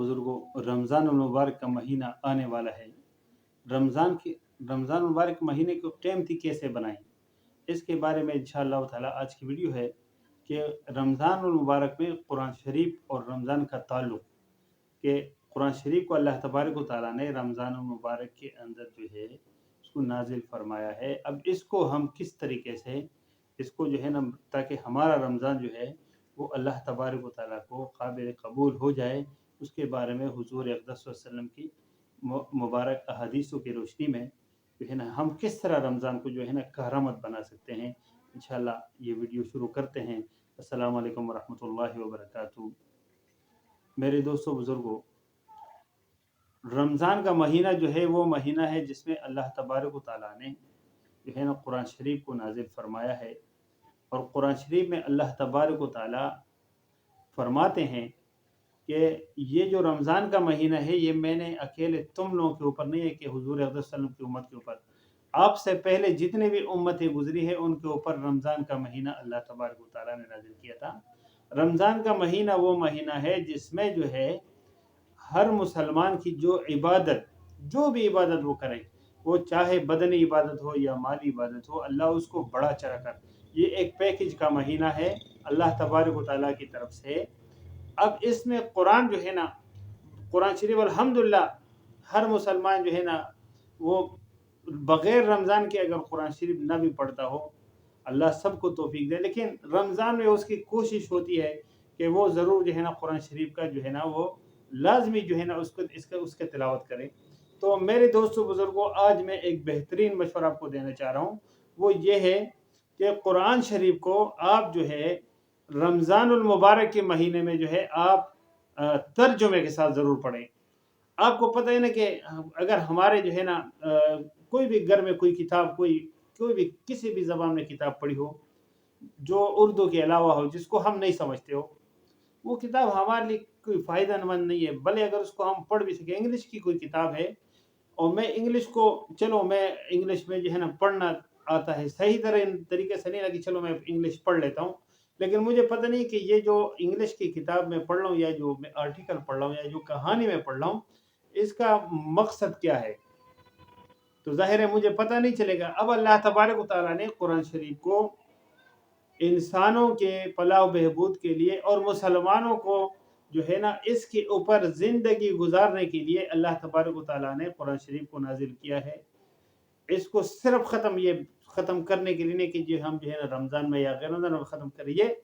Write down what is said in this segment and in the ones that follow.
बुजुर्गों, रमज़ान मुबारक का महीना आने वाला है। रमज़ान मुबारक महीने को कीमती कैसे बनाएं, इसके बारे में इंशाअल्लाह ताला आज की वीडियो है कि रमज़ान मुबारक में कुरान शरीफ और रमज़ान का ताल्लुक़, कि कुरान शरीफ को अल्लाह तबारक व तआला ने रमज़ान मुबारक के अंदर जो है उसको नाजिल फरमाया है। अब इसको हम किस तरीके से इसको जो है ना, ताकि हमारा रमज़ान जो है वो अल्लाह तबारक व तआला को काबिल कबूल हो जाए, उसके बारे में हुज़ूर अक़दस सल्लल्लाहु अलैहि वसल्लम की मुबारक अहादीसों की रोशनी में जो है ना हम किस तरह रमज़ान को जो है ना करामत बना सकते हैं। इंशाअल्लाह ये वीडियो शुरू करते हैं। अस्सलामु अलैकुम वरहमतुल्लाहि वबरकातुहू। मेरे दोस्तों बुज़ुर्गों, रमज़ान का महीना जो है वो महीना है जिसमें अल्लाह तबारक व तआला ने जो है ना कुरान शरीफ को नाजिल फरमाया है। और कुरान शरीफ में अल्लाह तबारक व तआला फरमाते हैं कि ये जो रमज़ान का महीना है ये मैंने अकेले तुम लोगों के ऊपर नहीं है कि हुज़ूर अक़दस सल्लल्लाहु अलैहि वसल्लम की उम्मत के ऊपर, आपसे पहले जितने भी उम्मतें गुजरी है उनके ऊपर रमज़ान का महीना अल्लाह तबारक व तआला ने नाजिल किया था। रमज़ान का महीना वो महीना है जिसमें जो है हर मुसलमान की जो इबादत, जो भी इबादत वो करें, वो चाहे बदनी इबादत हो या माली इबादत हो, अल्लाह उसको बढ़ा चढ़ा कर, ये एक पैकेज का महीना है अल्लाह तबारक व तआला की तरफ से। अब इसमें कुरान जो है ना, कुरान शरीफ अल्हम्दुलिल्लाह हर मुसलमान जो है ना वो बग़ैर रमज़ान के अगर कुरान शरीफ ना भी पढ़ता हो, अल्लाह सबको तौफीक दे, लेकिन रमज़ान में उसकी कोशिश होती है कि वो ज़रूर जो है ना कुरान शरीफ का जो है ना वो लाजमी जो है ना उसके तिलावत करें। तो मेरे दोस्तों बुज़ुर्गों, आज मैं एक बेहतरीन मशवरा आपको देना चाह रहा हूँ, वो ये है कि कुरान शरीफ को आप जो है रमज़ानुल मुबारक के महीने में जो है आप तर्जुमे के साथ ज़रूर पढ़ें। आपको पता है ना कि अगर हमारे जो है ना कोई भी घर में कोई किताब, कोई भी किसी भी ज़बान में किताब पढ़ी हो जो उर्दू के अलावा हो, जिसको हम नहीं समझते हो, वो किताब हमारे लिए कोई फ़ायदेमंद नहीं है। भले अगर उसको हम पढ़ भी सकें, इंग्लिश की कोई किताब है और मैं इंग्लिश में जो है ना पढ़ना आता है, सही तरीके से नहीं लगी, चलो मैं इंग्लिश पढ़ लेता हूँ, लेकिन मुझे पता नहीं कि ये जो इंग्लिश की किताब में पढ़ रहा हूँ या जो मैं आर्टिकल पढ़ रहा हूँ या जो कहानी में पढ़ रहा हूँ, इसका मकसद क्या है, तो ज़ाहिर है मुझे पता नहीं चलेगा। अब अल्लाह तबारक व तआला ने कुरान शरीफ को इंसानों के फलाह बहबूद के लिए और मुसलमानों को जो है ना इसके ऊपर ज़िंदगी गुजारने के लिए अल्लाह तबारक व तआला ने कुरान शरीफ को नाजिल किया है। इसको सिर्फ ख़त्म करने के लिए नहीं कि जो हम जो है ना रमज़ान में या गैर रमज़ान में ख़त्म करें, ये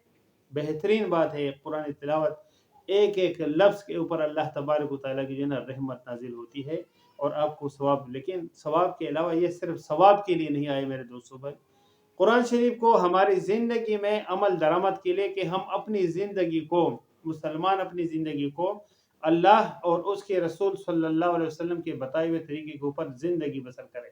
बेहतरीन बात है। कुरान तिलावत एक एक लफ्ज़ के ऊपर अल्लाह तबारक व तआला की जो है ना रहमत नाजिल होती है और आपको सवाब, लेकिन सवाब के अलावा ये सिर्फ सवाब के लिए नहीं आए मेरे दोस्तों भाई। कुरान शरीफ को हमारी ज़िंदगी में अमल दरामद के लिए कि हम अपनी ज़िंदगी को, मुसलमान अपनी ज़िंदगी को अल्लाह और उसके रसूल सल्लल्लाहु अलैहि वसल्लम के बताए हुए तरीके के ऊपर ज़िंदगी बसर करें।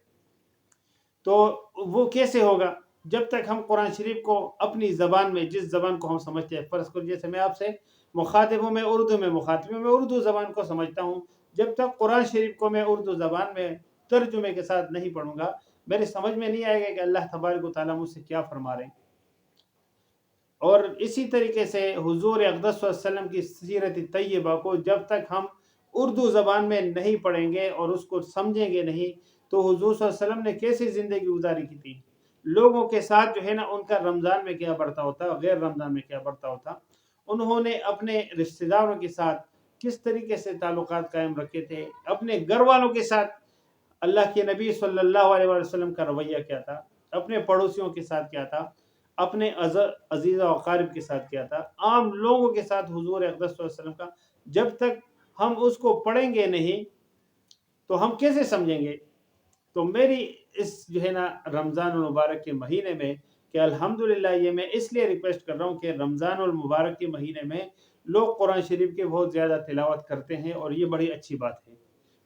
तो वो कैसे होगा? जब तक हम कुरान शरीफ को अपनी ज़बान में, जिस ज़बान को हम समझते हैं, फ़र्ज़ करो जैसे मैं आपसे मुखातिब हूँ, मैं उर्दू में मुखातिब हूँ, मैं उर्दू ज़बान को समझता हूँ, जब तक कुरान शरीफ को मैं उर्दू ज़बान में तर्जुमे के साथ नहीं पढ़ूँगा, मेरे समझ में नहीं आएगा कि अल्लाह तबारक व तआला मुझसे क्या फरमा रहे हैं। और इसी तरीके से हुज़ूर अक़दस सल्लल्लाहु अलैहि वसल्लम की सीरत तैयबा को जब तक हम उर्दू ज़बान में नहीं पढ़ेंगे और उसको समझेंगे नहीं, तो हुज़ूर सल्लल्लाहु अलैहि वसल्लम ने कैसी ज़िंदगी गुजारी की थी, लोगों के साथ जो है ना उनका रमज़ान में क्या बर्ताव होता, गैर रमज़ान में क्या बर्ताव होता, उन्होंने अपने रिश्तेदारों के साथ किस तरीके से ताल्लुकात कायम रखे थे, अपने घर वालों के साथ अल्लाह के नबी सल्लल्लाहु अलैहि वसल्लम का रवैया क्या था, अपने पड़ोसियों के साथ क्या था, अपने अज़ीज़ व अक़ारिब के साथ क्या था, आम लोगों के साथ हुज़ूर अक़दस सल्लल्लाहु अलैहि वसल्लम का, जब तक हम उसको पढ़ेंगे नहीं तो हम कैसे समझेंगे। तो मेरी इस जो है ना रमज़ान मुबारक के महीने में कि अल्हम्दुलिल्लाह, ये मैं इसलिए रिक्वेस्ट कर रहा हूँ कि रमज़ान मुबारक के महीने में लोग कुरान शरीफ की बहुत ज़्यादा तिलावत करते हैं और ये बड़ी अच्छी बात है।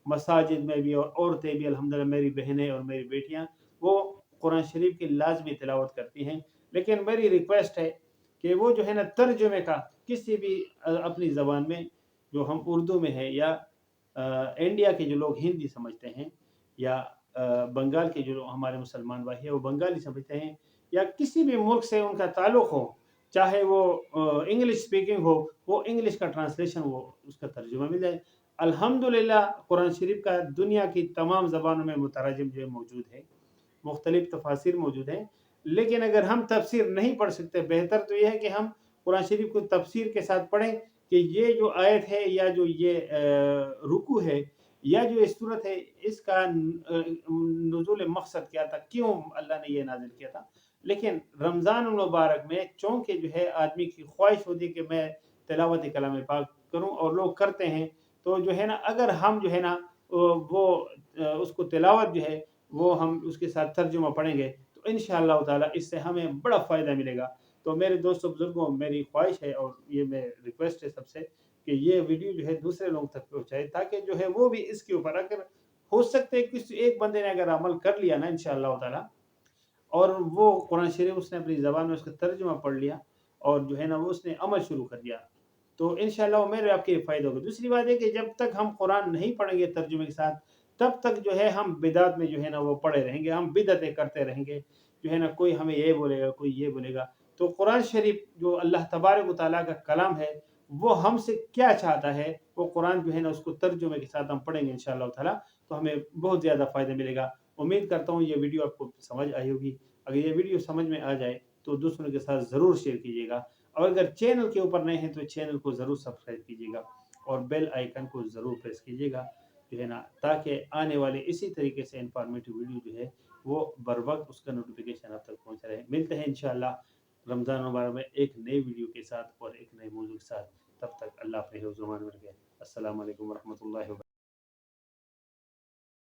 मसाजिद में भी और औरतें भी अल्हम्दुलिल्लाह, मेरी बहनें और मेरी बेटियाँ वो कुरान शरीफ की लाजमी तिलावत करती हैं, लेकिन मेरी रिक्वेस्ट है कि वो जो है ना तर्जुमे का किसी भी अपनी ज़बान में, जो हम उर्दू में है या इंडिया के जो लोग हिंदी समझते हैं या बंगाल के जो हमारे मुसलमान भाई हैं वो बंगाली समझते हैं या किसी भी मुल्क से उनका ताल्लुक़ हो, चाहे वो इंग्लिश स्पीकिंग हो, वो इंग्लिश का ट्रांसलेशन, वो उसका तर्जुमा मिल जाए। अल्हम्दुलिल्लाह कुरान शरीफ का दुनिया की तमाम ज़बानों में मुतरजम जो है मौजूद है, मुख्तलिफ तफासिर मौजूद हैं। लेकिन अगर हम तफसीर नहीं पढ़ सकते, बेहतर तो ये है कि हम कुरान शरीफ को तफसीर के साथ पढ़ें कि ये जो आयत है या जो ये रुकू है या जो ये सूरत है, इसका नुज़ूल मकसद क्या था, क्यों अल्लाह ने ये नाजिल किया था। लेकिन रमज़ान मुबारक में चूँकि जो है आदमी की ख्वाहिश होती है कि मैं तिलावत कलाम पाक करूँ, और लोग करते हैं, तो जो है ना अगर हम जो है ना वो उसको तिलावत जो है वो हम उसके साथ तर्जुमा पढ़ेंगे, तो इंशाअल्लाह ताला इससे हमें बड़ा फ़ायदा मिलेगा। तो मेरे दोस्तों बुजुर्गों, मेरी ख्वाहिश है और ये मैं रिक्वेस्ट है सबसे कि ये वीडियो जो है दूसरे लोगों तक पहुँचाए, ताकि जो है वो भी इसके ऊपर, अगर हो सकता है किसी एक बंदे ने अगर अमल कर लिया ना इंशाअल्लाह ताला, और वो कुरान शरीफ उसने अपनी ज़बान में उसका तर्जुमा पढ़ लिया, और जो है ना वो उसने अमल शुरू कर दिया, तो इंशाअल्लाह वो मेरे आपके फ़ायदा होगा। दूसरी बात है कि जब तक हम कुरान नहीं पढ़ेंगे तर्जुमे के साथ, तब तक जो है हम बिदात में जो है ना वो पड़े रहेंगे, हम बिदअतें करते रहेंगे। जो है ना कोई हमें ये बोलेगा, कोई ये बोलेगा। तो कुरान शरीफ जो अल्लाह तबारक व तआला का कलाम है, वो हमसे क्या चाहता है, वो कुरान जो है ना उसको तर्जुमे के साथ हम पढ़ेंगे इंशाअल्लाह ताला, तो हमें बहुत ज़्यादा फ़ायदा मिलेगा। उम्मीद करता हूँ ये वीडियो आपको समझ आई होगी। अगर ये वीडियो समझ में आ जाए तो दूसरों के साथ ज़रूर शेयर कीजिएगा, और अगर चैनल के ऊपर नए हैं तो चैनल को ज़रूर सब्सक्राइब कीजिएगा, और बेल आइकन को ज़रूर प्रेस कीजिएगा, जो है ना, ताकि आने वाले इसी तरीके से इंफॉर्मेटिव वीडियो जो है वो बर वक्त उसका नोटिफिकेशन आप तक पहुँच रहे। मिलते हैं इंशाअल्लाह रमज़ान मुबारक में एक नई वीडियो के साथ और एक नए मौजू के साथ। तब तक अल्लाह अपने हिफ्ज़-ओ-अमान में रखे। अस्सलाम वालेकुम व रहमतुल्लाहि व